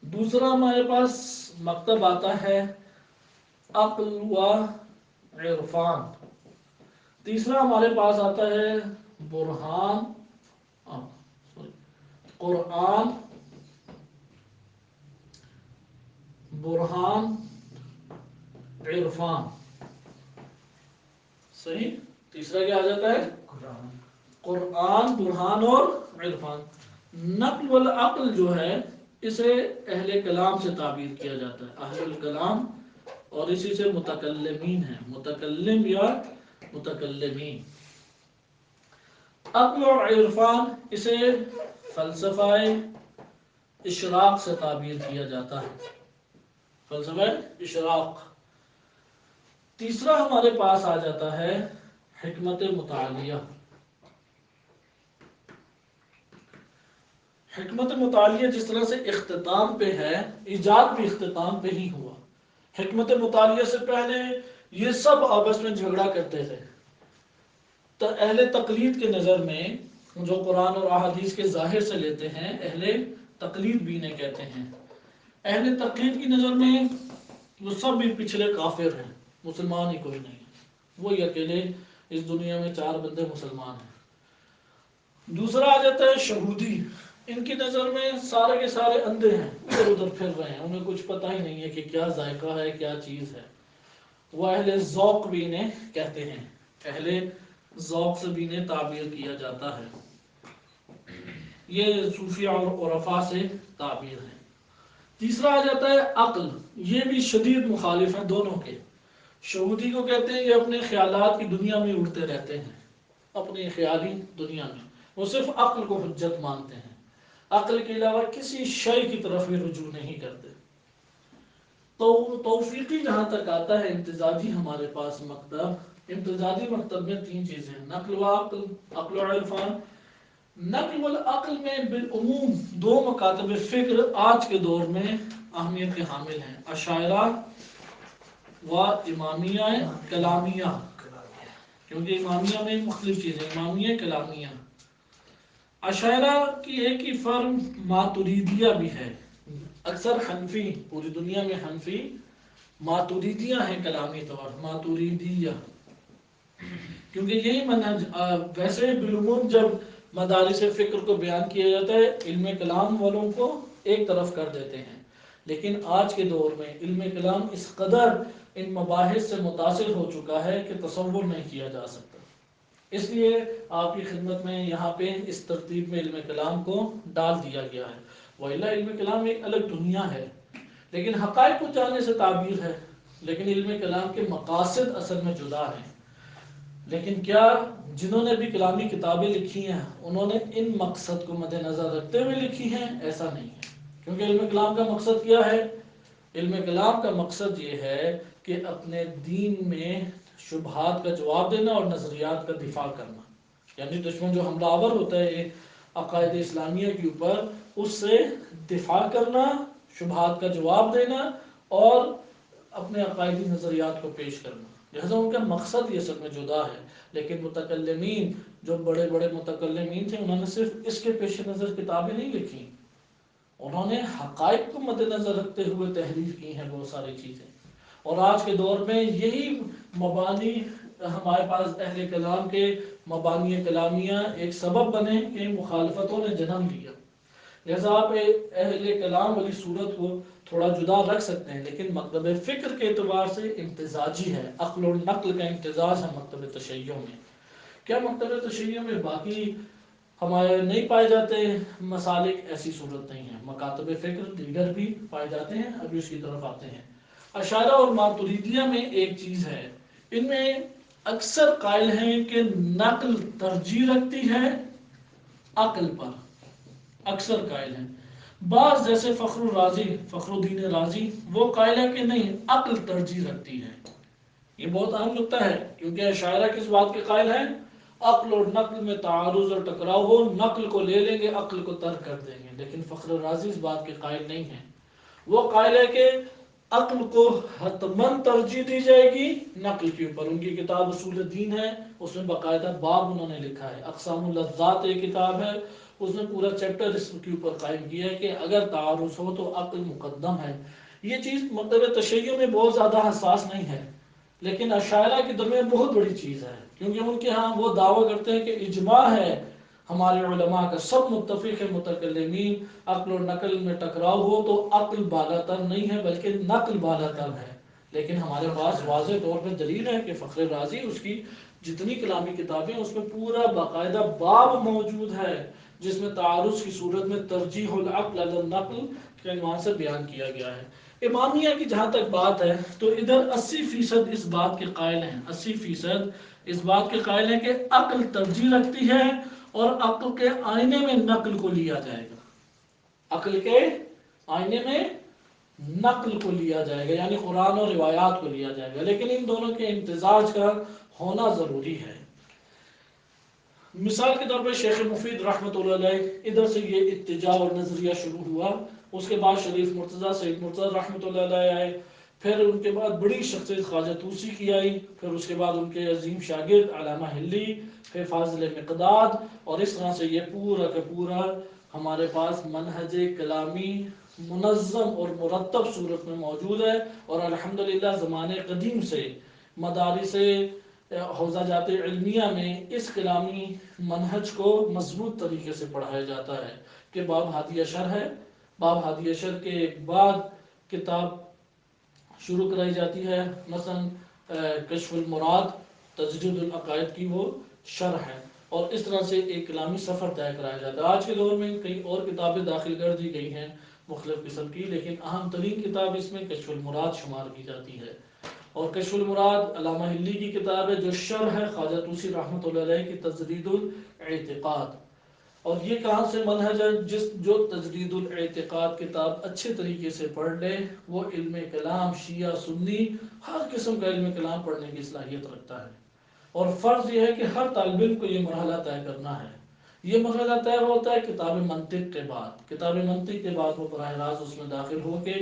A: دوسرا ہمارے پاس مکتب آتا ہے عقل و عرفان، تیسرا ہمارے پاس آتا ہے قرآن، برہان، عرفان۔ صحیح؟ تیسرا کیا آ جاتا ہے؟ قرآن، برہان اور عرفان۔ نقل والعقل جو ہے اسے اہل کلام سے تعبیر کیا جاتا ہے، اہل الکلام، اور اسی سے متکلمین ہیں، متکلم یا متکلمین۔ عقل اور عرفان اسے فلسفہ اشراق سے تعبیر کیا جاتا ہے، فلسفہ اشراق۔ تیسرا ہمارے پاس آ جاتا ہے حکمت متعالیہ۔ حکمت متعالیہ جس طرح سے اختتام پہ ہے، ایجاد بھی اختتام پہ ہی ہوا، حکمت مطالعہ سے پہلے یہ سب آپس میں جھگڑا کرتے تھے. تو اہل تقلید کے نظر میں جو قرآن اور احادیث کے ظاہر سے لیتے ہیں اہل تقلید بھی انہیں کہتے ہیں. اہل تقلید کی نظر میں وہ سب بھی پچھلے کافر ہیں، مسلمان ہی کوئی نہیں ہے، وہی اکیلے اس دنیا میں 4 بندے مسلمان ہیں. دوسرا آ جاتا ہے شہودی. ان کی نظر میں سارے کے سارے اندھے ہیں، ادھر ادھر پھر رہے ہیں، انہیں کچھ پتہ ہی نہیں ہے کہ کیا ذائقہ ہے کیا چیز ہے. وہ اہل ذوق بھی انہیں کہتے ہیں، اہل ذوق سے بھی انہیں تعبیر کیا جاتا ہے. یہ صوفیہ اور عرفاء سے تعبیر ہے. تیسرا آ جاتا ہے عقل. یہ بھی شدید مخالف ہیں دونوں کے. شہودی کو کہتے ہیں یہ اپنے خیالات کی دنیا میں اڑتے رہتے ہیں، اپنی خیالی دنیا میں وہ صرف عقل کو حجت مانتے ہیں، عقل کے علاوہ کسی شے کی طرف بھی رجوع نہیں کرتے. تو توفیقی جہاں تک آتا ہے امتزاجی ہمارے پاس مکتب، امتزاجی مکتب میں 3 چیزیں ہیں، نقل و عقل، عقل و عرفان. نقل والعقل میں بالعموم 2 مکاتب فکر آج کے دور میں اہمیت کے حامل ہیں، اشاعرہ و امامیہ کلامیہ. کیونکہ امامیہ میں مختلف چیزیں، امامیہ کلامیہ. اشاعرہ کی ایک ہی فرم ماتریدیہ بھی ہے. اکثر حنفی، پوری دنیا میں حنفی ماتریدیہ ہیں کلامی طور، ماتریدیہ. کیونکہ یہی منہج ویسے بالعموم جب مدارس فکر کو بیان کیا جاتا ہے علم کلام والوں کو ایک طرف کر دیتے ہیں، لیکن آج کے دور میں علم کلام اس قدر ان مباحث سے متاثر ہو چکا ہے کہ تصور نہیں کیا جا سکتا. اس لیے آپ کی خدمت میں یہاں پہ اس ترتیب میں علم کلام کو ڈال دیا گیا ہے. وإلا علم کلام ایک الگ دنیا ہے، لیکن حقائق کو جاننے سے تعبیر ہے، لیکن علم کلام کے مقاصد اصل میں جدا ہیں. لیکن کیا جنہوں نے بھی کلامی کتابیں لکھی ہیں انہوں نے ان مقصد کو مد نظر رکھتے ہوئے لکھی ہیں؟ ایسا نہیں ہے. کیونکہ علم کلام کا مقصد کیا ہے؟ علم کلام کا مقصد یہ ہے کہ اپنے دین میں شبہات کا جواب دینا اور نظریات کا دفاع کرنا. یعنی دشمن جو حملہ آور ہوتا ہے عقائد اسلامیہ کے اوپر، اس سے دفاع کرنا، شبہات کا جواب دینا اور اپنے عقائدی نظریات کو پیش کرنا. لہذا ان کا مقصد یہ سب میں جدا ہے. لیکن متکلمین جو بڑے بڑے متکلمین تھے انہوں نے صرف اس کے پیش نظر کتابیں نہیں لکھی، انہوں نے حقائق کو مد نظر رکھتے ہوئے تحریر کی ہیں بہت ساری چیزیں. اور آج کے دور میں یہی مبانی ہمارے پاس اہل کلام کے مبانی کلامیہ ایک سبب بنے کہ مخالفتوں نے جنم لیا. لہذا آپ اہل کلام والی صورت کو تھوڑا جدا رکھ سکتے ہیں، لیکن مکتب فکر کے اعتبار سے امتزاجی ہے. عقل و نقل کا امتزاج ہے مکتب تشیع میں. کیا مکتب تشیع میں باقی ہمارے نہیں پائے جاتے مسالک؟ ایسی صورت نہیں ہے. مکاتب فکر دیگر بھی پائے جاتے ہیں، ابھی اس کی طرف آتے ہیں. اشاعرہ اور ماتریدیہ میں ایک چیز ہے، ان میں اکثر قائل ہیں کہ نقل ترجیح رکھتی ہے عقل پر، اکثر قائل ہیں. بعض جیسے فخر الدین رازی وہ قائل ہے کہ نہیں، عقل ترجیح رکھتی ہے. یہ بہت اہم نکتہ ہے، کیونکہ اشاعرہ کس بات کے قائل ہیں؟ عقل اور نقل میں تعارض اور ٹکراؤ ہو، نقل کو لے لیں گے عقل کو ترک کر دیں گے. لیکن فخر رازی اس بات کے قائل نہیں ہیں. وہ قائل ہے کہ عقل کو حتماً ترجیح دی جائے گی نقل کے اوپر. ان کی کتاب اصول الدین ہے، اس میں باقاعدہ باب انہوں نے لکھا ہے. اقسام اللذات ایک کتاب ہے، اس نے پورا چیپٹر اس کے اوپر قائم کیا ہے کہ اگر تعارض ہو تو عقل مقدم ہے. یہ چیز مکتب تشیع میں بہت زیادہ حساس نہیں ہے، لیکن اشاعرہ کے درمیان بہت بڑی چیز ہے. کیونکہ ان کے ہاں وہ دعویٰ کرتے ہیں کہ اجماع ہے ہمارے علماء کا، سب متفق ہے متکلمین، عقل اور نقل میں ٹکراؤ ہو تو عقل بالاتر نہیں ہے بلکہ نقل بالاتر ہے. لیکن ہمارے پاس واضح طور پہ دلیل ہے کہ فخر رازی اس کی جتنی کلامی کتابیں اس میں پورا باقاعدہ باب موجود ہے جس میں تعارض کی صورت میں ترجیح العقل علی النقل کے عنوان سے بیان کیا گیا ہے. امامیہ کی جہاں تک بات ہے تو ادھر 80% اس بات کے قائل ہیں، 80% اس بات کے قائل ہیں کہ عقل ترجیح رکھتی ہے اور عقل کے آئینے میں نقل کو لیا جائے گا. عقل کے آئینے میں نقل کو لیا جائے گا، یعنی قرآن اور روایات کو لیا جائے گا، لیکن ان دونوں کے امتزاج کا ہونا ضروری ہے. مثال کے طور پر شیخ مفید رحمۃ اللہ علیہ، ادھر سے یہ اتجاہ اور نظریہ شروع ہوا. اس کے بعد شریف مرتضیٰ، سید مرتضیٰ رحمۃ اللہ علیہ آئے، پھر ان کے بعد بڑی شخصیت خواجہ طوسی کی آئی، پھر اس کے بعد ان کے عظیم شاگرد علامہ ہلی، پھر فاضل مقداد، اور اس طرح سے یہ پورا کا پورا ہمارے پاس منہج کلامی منظم اور مرتب صورت میں موجود ہے۔ اور الحمدللہ زمانے قدیم سے مدارس حوزہ جات علمیہ میں اس کلامی منہج کو مضبوط طریقے سے پڑھایا جاتا ہے کہ باب ہادی اشر ہے، باب ہادی اشر کے بعد کتاب شروع کرائی جاتی ہے، مثلا کشف المراد تجرید العقائد کی وہ شرح ہے، اور اس طرح سے ایک کلامی سفر طے کرایا جاتا ہے۔ آج کے دور میں کئی اور کتابیں داخل کر دی گئی ہیں مختلف قسم کی، لیکن اہم ترین کتاب اس میں کشف المراد شمار کی جاتی ہے، اور کشف المراد علامہ ہلی کی کتاب ہے جو شرح ہے خواجہ طوسی رحمۃ اللہ علیہ کی تجرید الاعتقاد۔ اور یہ کہاں سے منہج ہے؟ جو تجرید الاعتقاد کتاب اچھے طریقے سے پڑھ لے وہ علم کلام شیعہ سنی ہر قسم کا علم کلام پڑھنے کی صلاحیت رکھتا ہے، اور فرض یہ ہے کہ ہر طالب علم کو یہ مرحلہ طے کرنا ہے۔ یہ مرحلہ طے ہوتا ہے کتاب منطق کے بعد، کتاب منطق کے بعد وہ براہ راست اس میں داخل ہو کے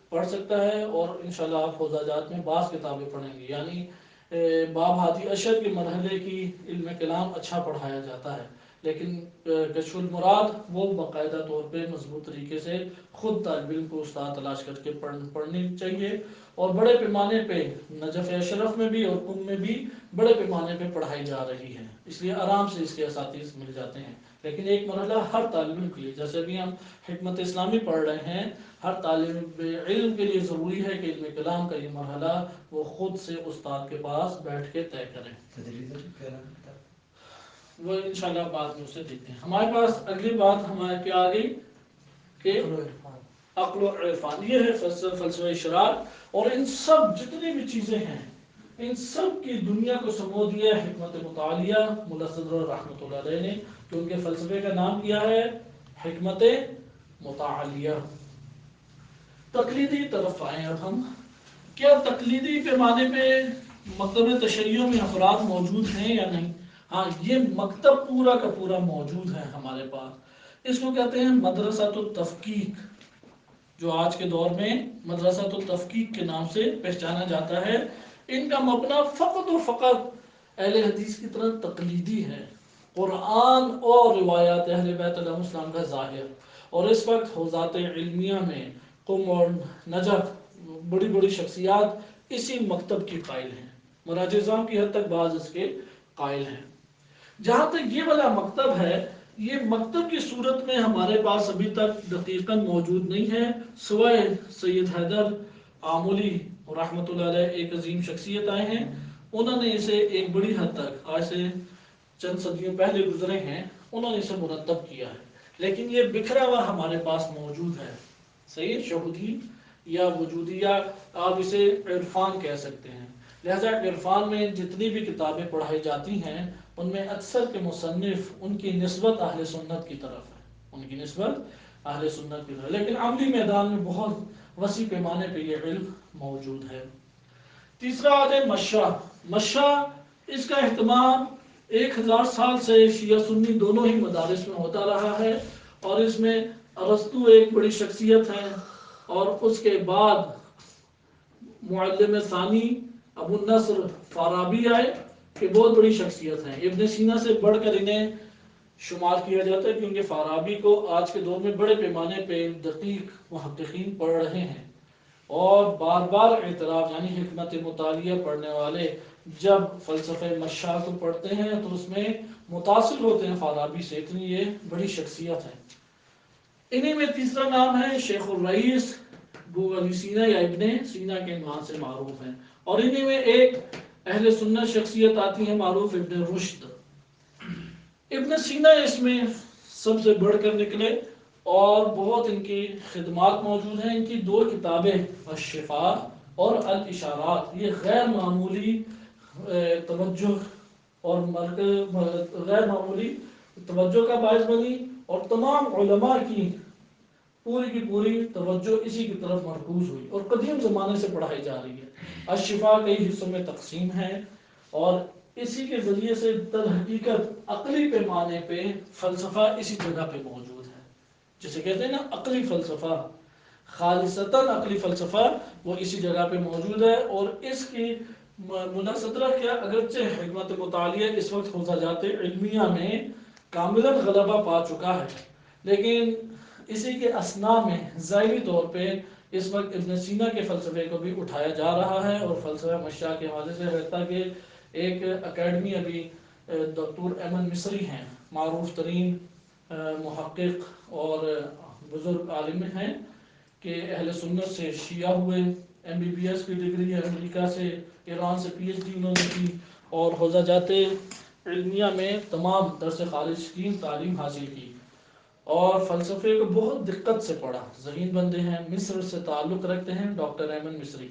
A: پڑھ سکتا ہے، اور انشاءاللہ آپ حوزہ جات میں بعض کتابیں پڑھیں گے، یعنی باب ہادی اشر کے مرحلے کی علم کلام اچھا پڑھایا جاتا ہے، لیکن کشف المراد وہ باقاعدہ طور پہ مضبوط طریقے سے خود طالب علم کو استاد تلاش کر کے پڑھنی چاہیے، اور بڑے پیمانے پہ نجف اشرف میں بھی اور قم میں بھی بڑے پیمانے پہ پڑھائی جا رہی ہے، اس لیے آرام سے اس کے اساتذہ مل جاتے ہیں۔ لیکن ایک مرحلہ ہر طالب علم کے لیے، جیسے بھی ہم حکمت اسلامی پڑھ رہے ہیں، ہر طالب علم کے لیے ضروری ہے کہ علم کلام کا یہ مرحلہ وہ خود سے استاد کے پاس بیٹھ کے طے کریں۔ وہ انشاءاللہ بعد میں اسے دیکھتے ہیں۔ ہمارے پاس اگلی بات ہمارے کیا آ گئی کہ عقل و عرفان، یہ ہے فلسفہ اشراق، اور ان سب جتنی بھی چیزیں ہیں ان سب کی دنیا کو سمو دیا حکمت مطالعہ ملا صدر رحمۃ اللہ علیہ نے، کہ ان کے فلسفے کا نام کیا ہے؟ حکمت مطالعہ۔ تقلیدی طرف آئیں اب ہم، کیا تقلیدی پیمانے پہ مکتب تشیع میں افراد موجود ہیں یا نہیں؟ ہاں، یہ مکتب پورا کا پورا موجود ہے ہمارے پاس، اس کو کہتے ہیں مدرسۃ التفقیق، جو آج کے دور میں مدرسۃ التفقیق کے نام سے پہچانا جاتا ہے۔ ان کا مبنا فقط اور فقط اہل حدیث کی طرح تقلیدی ہے، قرآن اور روایات اہل بیت علیہ السلام کا ظاہر، اور اس وقت حوزات علمیہ میں قم اور نجف بڑی بڑی شخصیات اسی مکتب کی قائل ہیں، مراجع اعظام کی حد تک بعض اس کے قائل ہیں۔ جہاں تک یہ والا مکتب ہے، یہ مکتب کی صورت میں ہمارے پاس ابھی تک دقیقاً موجود نہیں ہے، سوائے سید حیدر آمولی رحمۃ اللہ علیہ ایک عظیم شخصیت آئے ہیں، انہوں نے اسے ایک بڑی حد تک آج سے چند صدیوں پہلے گزرے ہیں، انہوں نے اسے مرتب کیا ہے، لیکن یہ بکھرا ہوا ہمارے پاس موجود ہے، صحیح شہودی یا وجودی، یا آپ اسے عرفان کہہ سکتے ہیں۔ لہذا عرفان میں جتنی بھی کتابیں پڑھائی جاتی ہیں ان میں اکثر کے مصنف ان کی نسبت اہل سنت کی طرف ہے، ان کی نسبت اہل سنت کی طرف، لیکن عملی میدان میں بہت وسیع پیمانے پہ یہ علم موجود ہے۔ تیسرا آ جائے مشا۔ مشا، اس کا اہتمام 1000 سال سے شیعہ سنی دونوں ہی مدارس میں ہوتا رہا ہے، اور اس میں ارسطو ایک بڑی شخصیت ہے، اور اس کے بعد معلم ثانی ابو النصر فارابی آئے کہ بہت بڑی شخصیت ہیں، ابن سینا سے بڑھ کر انہیں شمار کیا جاتا ہے، کیونکہ فارابی کو آج کے دور میں بڑے پیمانے پہ دقیق محققین پڑھ رہے ہیں، اور بار بار اعتراف، یعنی حکمت مطالعہ پڑھنے والے جب فلسفہ مشا کو پڑھتے ہیں تو اس میں متاثر ہوتے ہیں فارابی سے، اتنی یہ بڑی شخصیت ہے۔ انہی میں تیسرا نام ہے شیخ الرئیس ابو علی سینا یا ابن سینا کے نام سے معروف ہیں، اور انہی میں ایک اہل سنت شخصیت آتی ہے معروف ابن رشد۔ ابن سینا اس میں سب سے بڑھ کر نکلے، اور بہت ان کی خدمات موجود ہیں۔ ان کی 2 کتابیں الشفاء اور الاشارات، یہ غیر معمولی توجہ اور غیر معمولی توجہ کا باعث بنی، اور تمام علماء کی پوری توجہ اسی کی طرف مرکوز ہوئی، اور قدیم زمانے سے پڑھائی جا رہی ہے۔ الشفاء کئی حصوں میں تقسیم ہے، اور اسی کے ذریعے سے در حقیقت عقلی پیمانے پہ فلسفہ اسی جگہ پہ موجود ہے، جسے کہتے ہیں نا عقلی فلسفہ، خالصتاً عقلی فلسفہ وہ اسی جگہ پہ موجود ہے، اور اس کی مناصدرہ کیا، اگرچہ حکمت مطالعہ اس وقت خزاجات علمیہ میں کاملاً غلبہ پا چکا ہے، لیکن اسی کے اثناء میں ظاہری طور پہ اس وقت ابن سینا کے فلسفے کو بھی اٹھایا جا رہا ہے، اور فلسفہ مشاء کے حوالے سے رہتا کہ ایک اکیڈمی ابھی دکتور ایمن مصری ہیں، معروف ترین محقق اور بزرگ عالم ہیں، کہ اہل سنت سے شیعہ ہوئے، ایم بی بی ایس کی ڈگری امریکہ سے، ایران سے پی ایچ ڈی انہوں نے کی، اور حوزہ علمیہ میں تمام درس خارج کی تعلیم حاصل کی، اور فلسفے کو بہت دقت سے پڑھا، ذہین بندے ہیں، مصر سے تعلق رکھتے ہیں ڈاکٹر ایمن مصری۔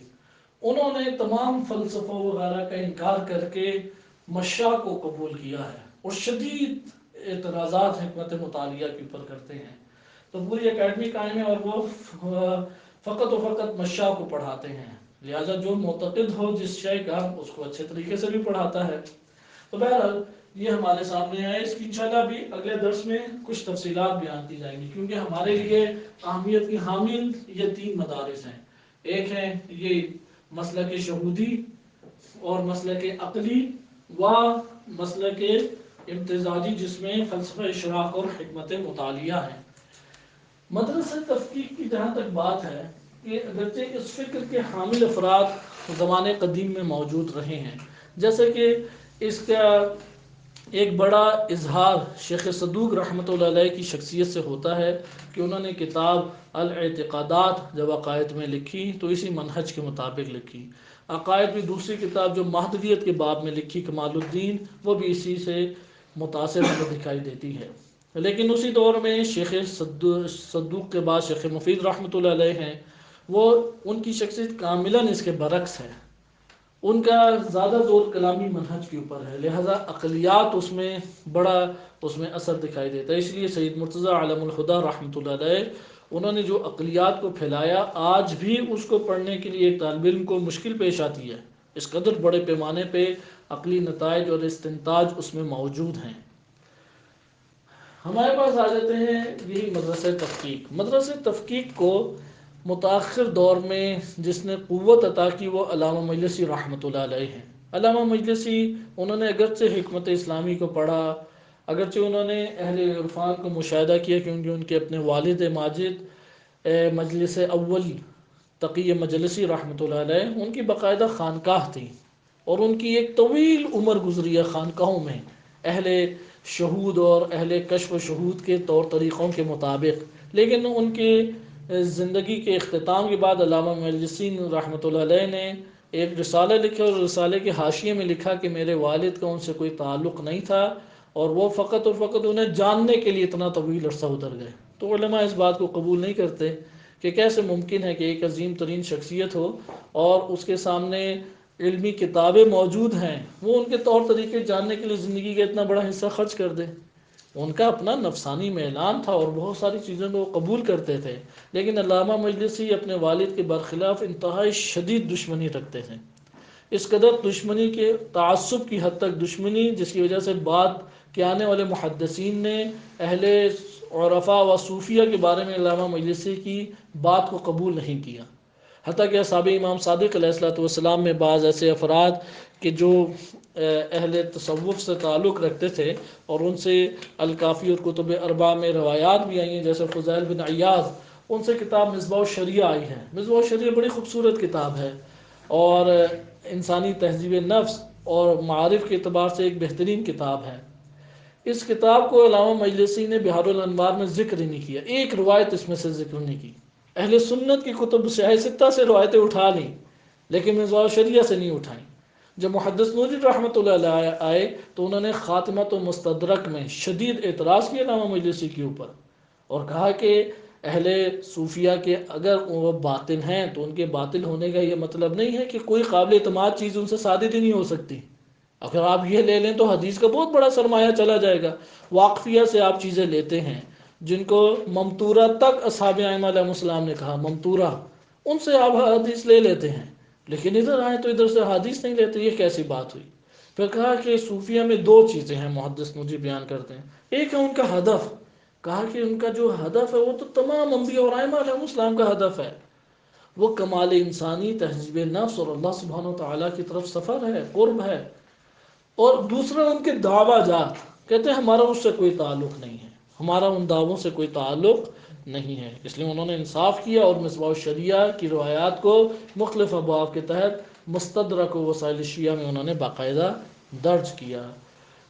A: انہوں نے تمام فلسفوں وغیرہ کا انکار کر کے مشاء کو قبول کیا ہے، اور شدید اعتراضات حکمت مطالعہ کے اوپر کرتے ہیں، تو پوری اکیڈمی قائم ہے، اور وہ فقط و فقط مشاء کو پڑھاتے ہیں، لہذا جو معتقد ہو جس شے کا اس کو اچھے طریقے سے بھی پڑھاتا ہے۔ تو بہرحال یہ ہمارے سامنے ہے، اس کی انشاءاللہ بھی اگلے درس میں کچھ تفصیلات بیان کی جائیں گی، کیونکہ ہمارے لیے اہمیت کی حامل یہ تین مدارس ہیں، ایک ہے یہ مسلک شہودی، اور مسلک عقلی، و مسلک امتزاجی، جس میں فلسفہ اشراق اور حکمت مطالعہ ہے۔ مدرسہ تفکیک کی جہاں تک بات ہے، کہ اگرچہ اس فکر کے حامل افراد زمانے قدیم میں موجود رہے ہیں، جیسے کہ اس کا ایک بڑا اظہار شیخ صدوق رحمۃ اللہ علیہ کی شخصیت سے ہوتا ہے، کہ انہوں نے کتاب الاعتقادات جب عقائد میں لکھی تو اسی منہج کے مطابق لکھی، عقائد بھی دوسری کتاب جو مہدویت کے باب میں لکھی کمال الدین، وہ بھی اسی سے متاثر ہمیں دکھائی دیتی ہے۔ لیکن اسی دور میں شیخ صدوق کے بعد شیخ مفید رحمۃ اللہ علیہ ہیں، وہ ان کی شخصیت کاملاً اس کے برعکس ہے، ان کا زیادہ زور کلامی منہج کے اوپر ہے، لہذا عقلیات اس میں بڑا اثر دکھائی دیتا ہے۔ اس لیے سید مرتضیٰ علم الہدیٰ رحمۃ اللہ علیہ، انہوں نے جو عقلیات کو پھیلایا، آج بھی اس کو پڑھنے کے لیے ایک طالب علم کو مشکل پیش آتی ہے، اس قدر بڑے پیمانے پہ عقلی نتائج اور استنتاج اس میں موجود ہیں۔ ہمارے پاس آ جاتے ہیں یہی مدرسہ تفکیک۔ مدرسہ تفکیک کو متاخر دور میں جس نے قوت عطا کی وہ علامہ مجلسی رحمۃ اللہ علیہ ہیں۔ علامہ مجلسی، انہوں نے اگرچہ حکمت اسلامی کو پڑھا، اگرچہ انہوں نے اہل عرفان کو مشاہدہ کیا، کیونکہ ان کے اپنے والد ماجد مجلس اول تقی مجلسی رحمۃ اللہ علیہ، ان کی باقاعدہ خانقاہ تھی، اور ان کی ایک طویل عمر گزری ہے خانقاہوں میں، اہل شہود اور اہل کشف و شہود کے طور طریقوں کے مطابق۔ لیکن ان کے زندگی کے اختتام کے بعد علامہ مجلسی رحمۃ اللہ علیہ نے ایک رسالہ لکھا، اور رسالے کے حاشیے میں لکھا کہ میرے والد کا ان سے کوئی تعلق نہیں تھا، اور وہ فقط اور فقط انہیں جاننے کے لیے اتنا طویل عرصہ ادھر گئے۔ تو علماء اس بات کو قبول نہیں کرتے کہ کیسے ممکن ہے کہ ایک عظیم ترین شخصیت ہو اور اس کے سامنے علمی کتابیں موجود ہیں، وہ ان کے طور طریقے جاننے کے لیے زندگی کا اتنا بڑا حصہ خرچ کر دے۔ ان کا اپنا نفسانی میلان تھا، اور بہت ساری چیزیں وہ قبول کرتے تھے، لیکن علامہ مجلسی اپنے والد کے برخلاف انتہائی شدید دشمنی رکھتے تھے، اس قدر دشمنی کے تعصب کی حد تک دشمنی، جس کی وجہ سے بعد کے آنے والے محدثین نے اہل عرفاء و صوفیہ کے بارے میں علامہ مجلسی کی بات کو قبول نہیں کیا، حتیٰ کہ اصحاب امام صادق علیہ السلام میں بعض ایسے افراد کہ جو اہل تصوف سے تعلق رکھتے تھے، اور ان سے الکافی اور کتب اربعہ میں روایات بھی آئی ہیں، جیسے فضیل بن عیاض، ان سے کتاب مصباح الشریعہ آئی ہے۔ مصباح الشریعہ بڑی خوبصورت کتاب ہے، اور انسانی تہذیب نفس اور معارف کے اعتبار سے ایک بہترین کتاب ہے۔ اس کتاب کو علامہ مجلسی نے بحار الانوار میں ذکر ہی نہیں کیا، ایک روایت اس میں سے ذکر نہیں کی۔ اہل سنت کی کتب سیاہ ستہ سے روایتیں اٹھا لیں، لیکن مصباح الشریعہ سے نہیں اٹھائیں۔ جب محدث نوری رحمۃ اللہ علیہ آئے تو انہوں نے خاتمۃ و مستدرک میں شدید اعتراض کیا علامہ مجلسی کے اوپر، اور کہا کہ اہل صوفیہ کے اگر وہ باطل ہیں تو ان کے باطل ہونے کا یہ مطلب نہیں ہے کہ کوئی قابل اعتماد چیز ان سے ثابت ہی نہیں ہو سکتی۔ اگر آپ یہ لے لیں تو حدیث کا بہت بڑا سرمایہ چلا جائے گا۔ واقفیہ سے آپ چیزیں لیتے ہیں، جن کو ممتورہ تک اصحاب ائمہ علیہ السلام نے کہا ممتورہ، ان سے آپ حدیث لے لیتے ہیں، لیکن ادھر آئیں تو ادھر سے حدیث نہیں لیتے، یہ کیسی بات ہوئی؟ پھر کہا کہ صوفیہ میں دو چیزیں ہیں، محدث نوری بیان کرتے ہیں، ایک ہے ان کا ہدف کہا کہ ان کا جو ہدف ہے وہ تو تمام انبیاء اور ائمہ علیہ السلام کا ہدف ہے، وہ کمال انسانی، تہذیب نفس اور اللہ سبحانہ و تعالیٰ کی طرف سفر ہے، قرب ہے۔ اور دوسرا ان کے دعویٰ جات، کہتے ہیں ہمارا اس سے کوئی تعلق نہیں ہے، ہمارا ان دعووں سے کوئی تعلق نہیں ہے، اس لیے انہوں نے انصاف کیا اور مصباح الشریعہ کی روایات کو مختلف ابواب کے تحت مستدرک و وسائل شیعہ میں انہوں نے باقاعدہ درج کیا۔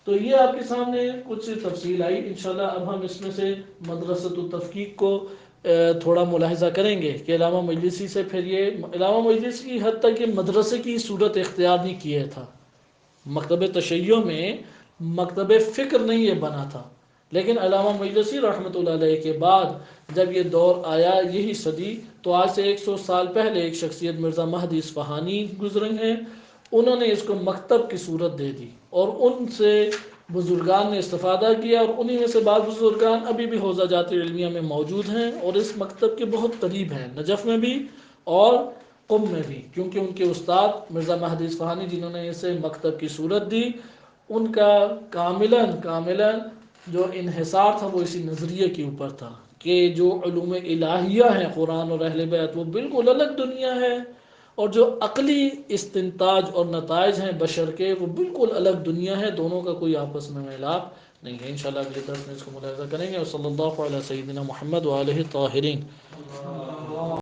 A: تو یہ آپ کے سامنے کچھ تفصیل آئی، انشاءاللہ اب ہم اس میں سے مدرسۃ التفقیق کو تھوڑا ملاحظہ کریں گے کہ علامہ مجلسی سے پھر یہ علامہ مجلسی کی حد تک یہ مدرسے کی صورت اختیار نہیں کیے تھا، مکتب تشیع میں مکتب فکر نہیں یہ بنا تھا، لیکن علامہ مجلسی رحمۃ اللہ علیہ کے بعد جب یہ دور آیا، یہی صدی، تو آج سے 100 سال پہلے ایک شخصیت مرزا مہدی اصفہانی گزرے ہیں، انہوں نے اس کو مکتب کی صورت دے دی اور ان سے بزرگان نے استفادہ کیا، اور انہی میں سے بعض بزرگان ابھی بھی حوزہ جات علمیہ میں موجود ہیں اور اس مکتب کے بہت قریب ہیں، نجف میں بھی اور قم میں بھی، کیونکہ ان کے استاد مرزا مہدی اصفہانی جنہوں نے اسے مکتب کی صورت دی، ان کا کاملاً جو انحصار تھا وہ اسی نظریے کے اوپر تھا کہ جو علوم الہیہ ہیں قرآن اور اہل بیت وہ بالکل الگ دنیا ہے، اور جو عقلی استنتاج اور نتائج ہیں بشر کے وہ بالکل الگ دنیا ہے، دونوں کا کوئی آپس میں ملاپ نہیں ہے۔ انشاءاللہ اگلی درس میں اس کو ملاحظہ کریں گے، اور صلی اللہ علیہ سیدنا محمد و آلہ طاہرین۔